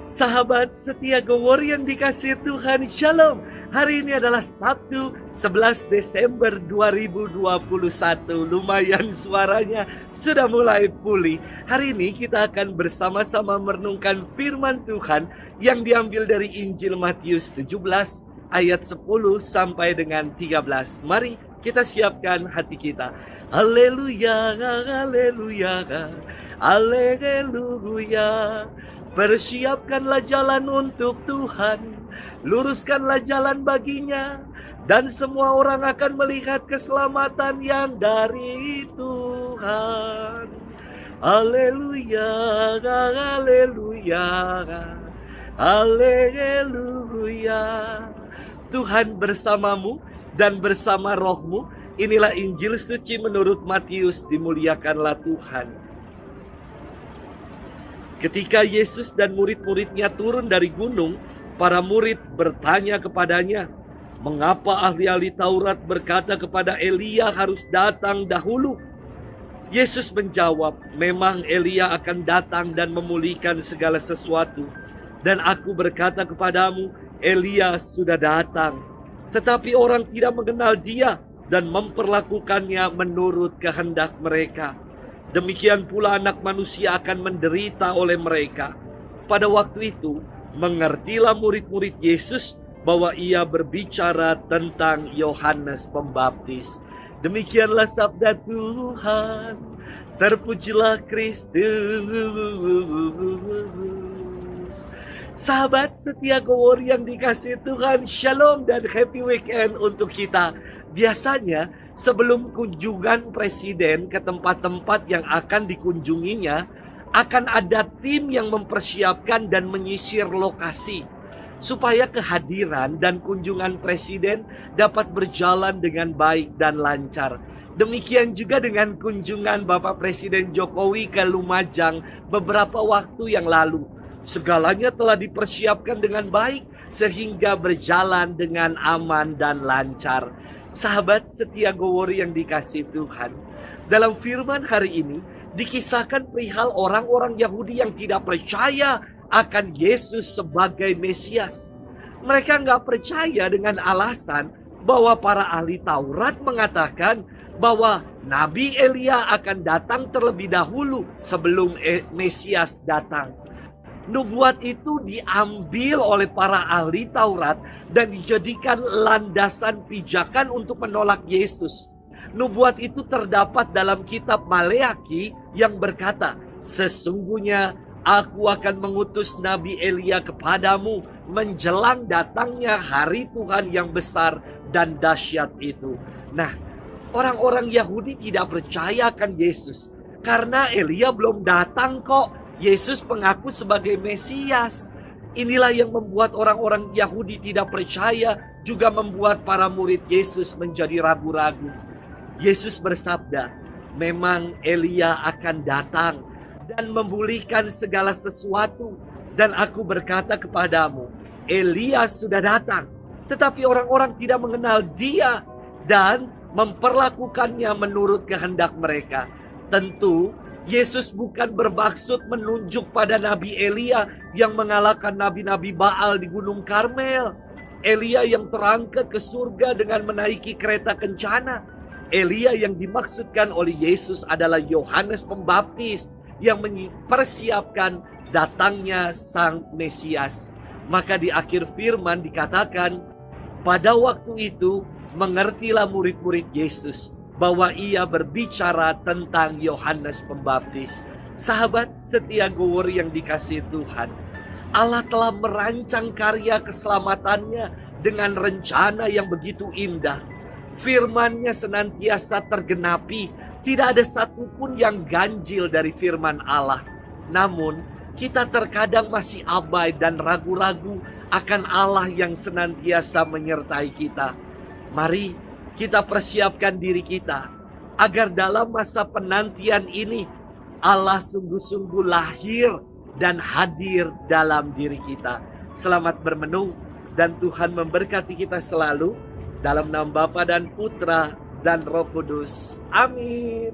Sahabat setia Gowor yang dikasihi Tuhan, Shalom. Hari ini adalah Sabtu 11 Desember 2021. Lumayan suaranya sudah mulai pulih. Hari ini kita akan bersama-sama merenungkan firman Tuhan yang diambil dari Injil Matius 17 ayat 10 sampai dengan 13. Mari kita siapkan hati kita. Haleluya, haleluya, haleluya. Persiapkanlah jalan untuk Tuhan, luruskanlah jalan baginya, dan semua orang akan melihat keselamatan yang dari Tuhan. Haleluya, haleluya, haleluya. Tuhan bersamamu dan bersama rohmu. Inilah Injil suci menurut Matius. Dimuliakanlah Tuhan. Ketika Yesus dan murid-muridnya turun dari gunung, para murid bertanya kepadanya, "Mengapa ahli-ahli Taurat berkata kepada Elia harus datang dahulu?" Yesus menjawab, "Memang Elia akan datang dan memulihkan segala sesuatu. Dan aku berkata kepadamu, Elia sudah datang. Tetapi orang tidak mengenal dia dan memperlakukannya menurut kehendak mereka. Demikian pula anak manusia akan menderita oleh mereka." Pada waktu itu, mengertilah murid-murid Yesus bahwa ia berbicara tentang Yohanes Pembaptis. Demikianlah sabda Tuhan. Terpujilah Kristus. Sahabat setia Gowor yang dikasihi Tuhan, Shalom dan happy weekend untuk kita. Biasanya sebelum kunjungan presiden ke tempat-tempat yang akan dikunjunginya, akan ada tim yang mempersiapkan dan menyisir lokasi supaya kehadiran dan kunjungan presiden dapat berjalan dengan baik dan lancar. Demikian juga dengan kunjungan Bapak Presiden Jokowi ke Lumajang beberapa waktu yang lalu. Segalanya telah dipersiapkan dengan baik sehingga berjalan dengan aman dan lancar. Sahabat setia Gowor yang dikasihi Tuhan, dalam firman hari ini dikisahkan perihal orang-orang Yahudi yang tidak percaya akan Yesus sebagai Mesias. Mereka nggak percaya dengan alasan bahwa para ahli Taurat mengatakan bahwa Nabi Elia akan datang terlebih dahulu sebelum Mesias datang. Nubuat itu diambil oleh para ahli Taurat dan dijadikan landasan pijakan untuk menolak Yesus. Nubuat itu terdapat dalam kitab Maleaki yang berkata, "Sesungguhnya aku akan mengutus Nabi Elia kepadamu menjelang datangnya hari Tuhan yang besar dan dahsyat itu." Nah, orang-orang Yahudi tidak percaya akan Yesus karena Elia belum datang kok. Yesus mengaku sebagai Mesias. Inilah yang membuat orang-orang Yahudi tidak percaya, juga membuat para murid Yesus menjadi ragu-ragu. Yesus bersabda, "Memang Elia akan datang dan memulihkan segala sesuatu. Dan aku berkata kepadamu, Elia sudah datang. Tetapi orang-orang tidak mengenal dia dan memperlakukannya menurut kehendak mereka." Tentu Yesus bukan bermaksud menunjuk pada Nabi Elia yang mengalahkan nabi-nabi Baal di Gunung Karmel. Elia yang terangkat ke surga dengan menaiki kereta kencana. Elia yang dimaksudkan oleh Yesus adalah Yohanes Pembaptis yang mempersiapkan datangnya Sang Mesias. Maka di akhir firman dikatakan, pada waktu itu mengertilah murid-murid Yesus bahwa ia berbicara tentang Yohanes Pembaptis. Sahabat setia Gowor yang dikasihi Tuhan, Allah telah merancang karya keselamatannya dengan rencana yang begitu indah. Firman-Nya senantiasa tergenapi. Tidak ada satupun yang ganjil dari firman Allah. Namun kita terkadang masih abai dan ragu-ragu akan Allah yang senantiasa menyertai kita. Mari kita persiapkan diri kita agar dalam masa penantian ini Allah sungguh-sungguh lahir dan hadir dalam diri kita. Selamat bermenung dan Tuhan memberkati kita selalu dalam nama Bapa dan Putra dan Roh Kudus. Amin.